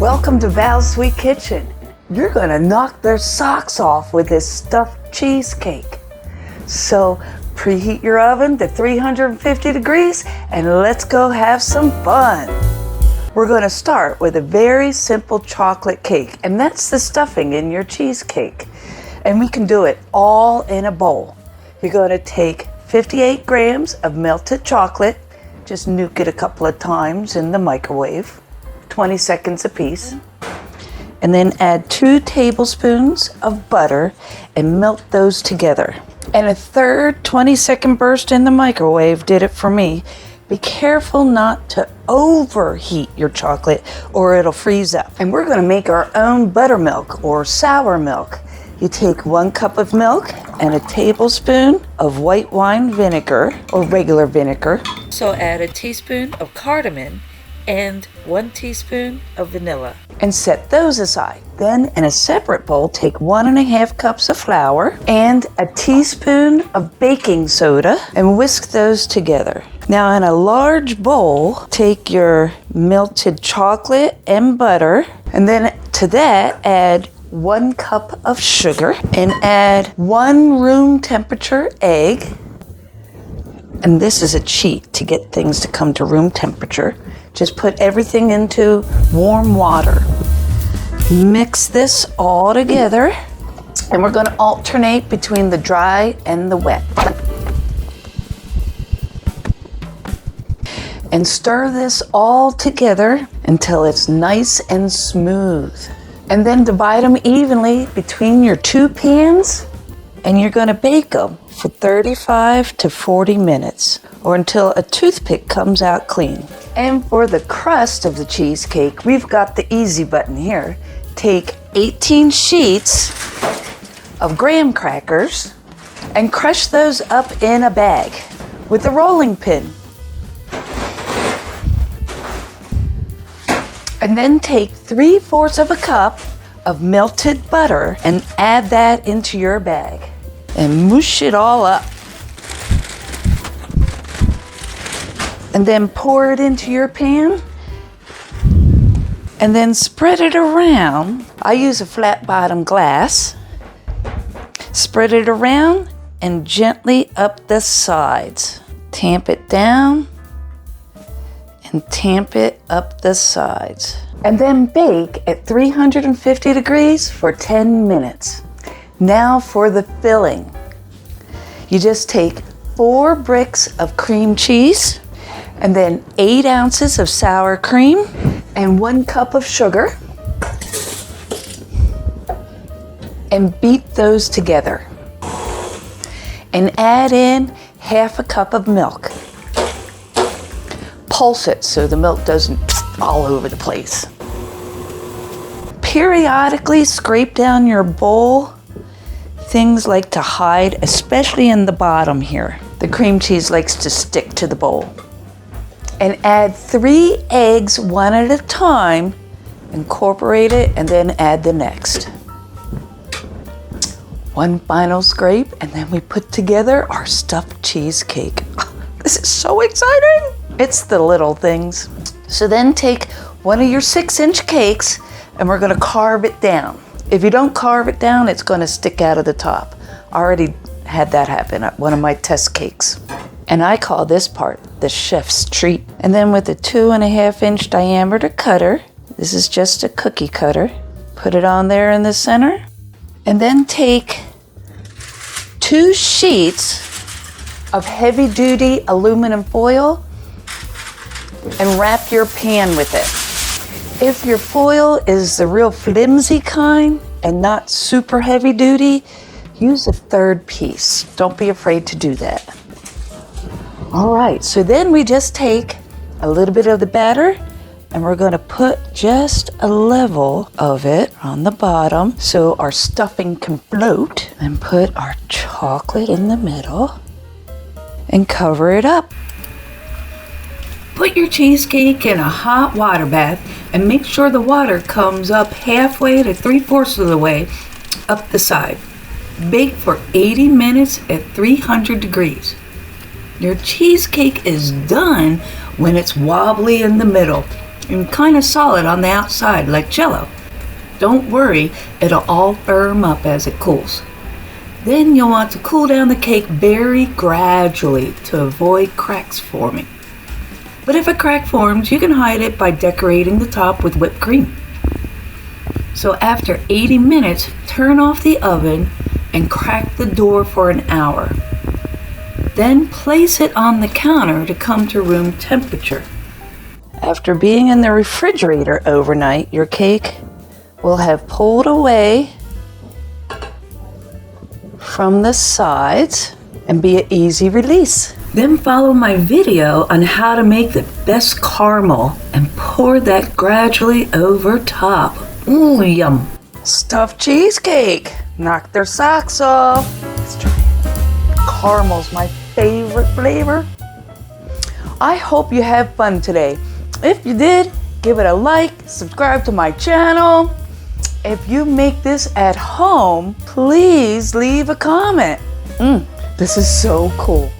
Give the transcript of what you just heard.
Welcome to Val's Sweet Kitchen. You're gonna knock their socks off with this stuffed cheesecake. So preheat your oven to 350 degrees and let's go have some fun. We're gonna start with a very simple chocolate cake, and that's the stuffing in your cheesecake. And we can do it all in a bowl. You're gonna take 58 grams of melted chocolate, just nuke it a couple of times in the microwave, 20 seconds apiece. And then add 2 tablespoons of butter and melt those together. And a third 20-second burst in the microwave did it for me. Be careful not to overheat your chocolate or it'll freeze up. And we're gonna make our own buttermilk or sour milk. You take 1 cup of milk and a tablespoon of white wine vinegar or regular vinegar. So add a teaspoon of cardamon and 1 teaspoon of vanilla. And set those aside. Then in a separate bowl, take 1.5 cups of flour and a teaspoon of baking soda and whisk those together. Now in a large bowl, take your melted chocolate and butter, and then to that add 1 cup of sugar and add 1 room temperature egg. And this is a cheat to get things to come to room temperature. Just put everything into warm water. Mix this all together, and we're going to alternate between the dry and the wet. And stir this all together until it's nice and smooth. And then divide them evenly between your 2 pans, and you're going to bake them for 35 to 40 minutes or until a toothpick comes out clean. And for the crust of the cheesecake, we've got the easy button here. Take 18 sheets of graham crackers and crush those up in a bag with a rolling pin. And then take 3/4 of a cup of melted butter and add that into your bag and mush it all up. And then pour it into your pan and then spread it around. I use a flat bottom glass. Spread it around and gently up the sides. Tamp it down and tamp it up the sides. And then bake at 350 degrees for 10 minutes. Now for the filling. You just take 4 bricks of cream cheese and then 8 ounces of sour cream and 1 cup of sugar, and beat those together. And add in 1/2 cup of milk. Pulse it so the milk doesn't all over the place. Periodically scrape down your bowl things like to hide, especially in the bottom here. The cream cheese likes to stick to the bowl. And add 3 eggs one at a time, incorporate it, and then add the next. 1 final scrape, and then we put together our stuffed cheesecake. This is so exciting! It's the little things. So then take one of your 6-inch cakes, and we're gonna carve it down. If you don't carve it down, it's gonna stick out of the top. I already had that happen at one of my test cakes. And I call this part the chef's treat. And then with a 2.5-inch diameter cutter, this is just a cookie cutter, put it on there in the center, and then take 2 sheets of heavy-duty aluminum foil and wrap your pan with it. If your foil is the real flimsy kind and not super heavy-duty, use a 3rd piece. Don't be afraid to do that. All right, so then we just take a little bit of the batter and we're gonna put just a level of it on the bottom so our stuffing can float, and put our chocolate in the middle and cover it up. Put your cheesecake in a hot water bath and make sure the water comes up halfway to 3/4 of the way up the side. Bake for 80 minutes at 300 degrees. Your cheesecake is done when it's wobbly in the middle. and kind of solid on the outside like Jell-O. Don't worry, it'll all firm up as it cools. Then you'll want to cool down the cake very gradually to avoid cracks forming. But if a crack forms, you can hide it by decorating the top with whipped cream. So after 80 minutes, turn off the oven and crack the door for an hour. Then place it on the counter to come to room temperature. After being in the refrigerator overnight, your cake will have pulled away from the sides and be an easy release. Then follow my video on how to make the best caramel and pour that gradually over top. Ooh, yum. Stuffed cheesecake. Knock their socks off. Let's try it. Caramel's my favorite flavor. I hope you have fun today. If you did, give it a like, subscribe to my channel. If you make this at home, please leave a comment. This is so cool.